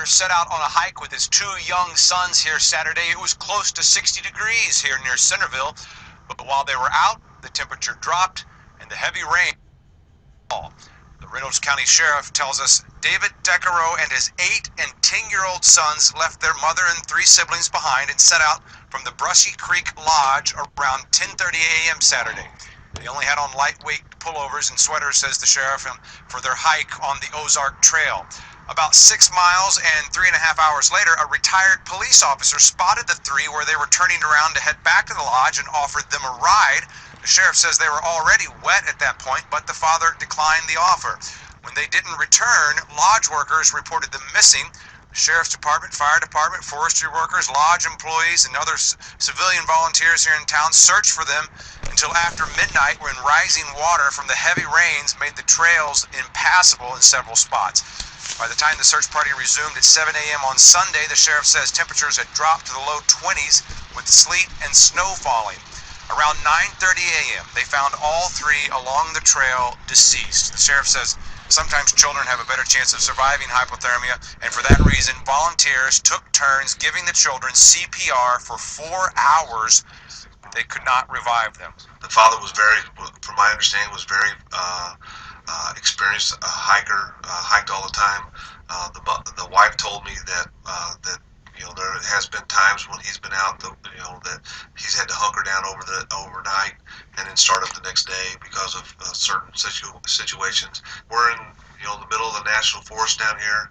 Set out on a hike with his two young sons here Saturday. It was close to 60 degrees here near Centerville, but while they were out, the temperature dropped and the heavy rain fell. The Reynolds County Sheriff tells us David Decaro and his 8 and 10-year-old sons left their mother and 3 siblings behind and set out from the Brushy Creek Lodge around 10:30 a.m. Saturday. They only had on lightweight pullovers and sweaters, says the sheriff, for their hike on the Ozark Trail. About 6 miles and 3.5 hours later, a retired police officer spotted the 3 where they were turning around to head back to the lodge and offered them a ride. The sheriff says they were already wet at that point, but the father declined the offer. When they didn't return, lodge workers reported them missing. The Sheriff's Department, Fire Department, forestry workers, lodge employees, and other civilian volunteers here in town searched for them until after midnight, when rising water from the heavy rains made the trails impassable in several spots. By the time the search party resumed at 7 a.m. on Sunday, the sheriff says temperatures had dropped to the low 20s with sleet and snow falling. Around 9:30 a.m., they found all 3 along the trail deceased. The sheriff says sometimes children have a better chance of surviving hypothermia, and for that reason, volunteers took turns giving the children CPR for 4 hours. They could not revive them. The father was very, from my understanding, was very experienced hiker, hiked all the time. The wife told me that there has been times when he's been out, that he's had to hunker down overnight and then start up the next day because of certain situations. We're in the middle of the national forest down here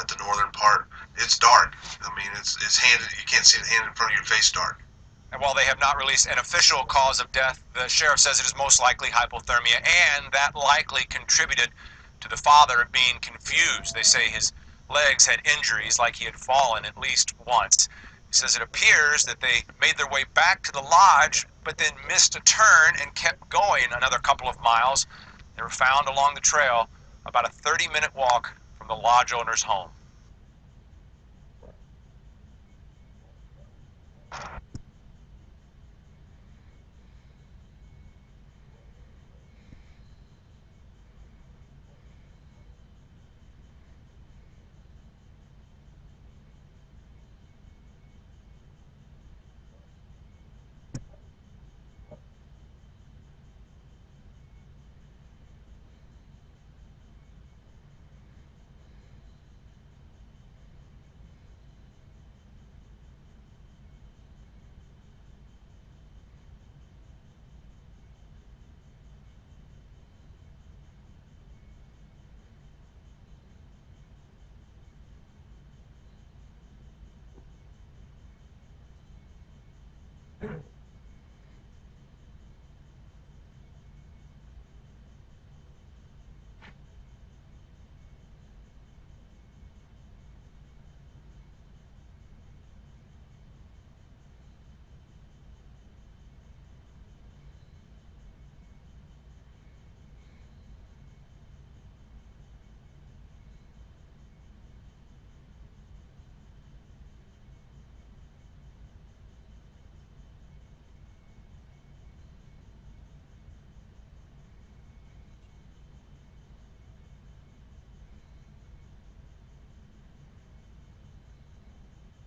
at the northern part. It's dark. I mean, it's handed. You can't see the hand in front of your face dark. And while they have not released an official cause of death, the sheriff says it is most likely hypothermia, and that likely contributed to the father being confused. They say his legs had injuries, like he had fallen at least once. He says it appears that they made their way back to the lodge, but then missed a turn and kept going another couple of miles. They were found along the trail, about a 30-minute walk from the lodge owner's home.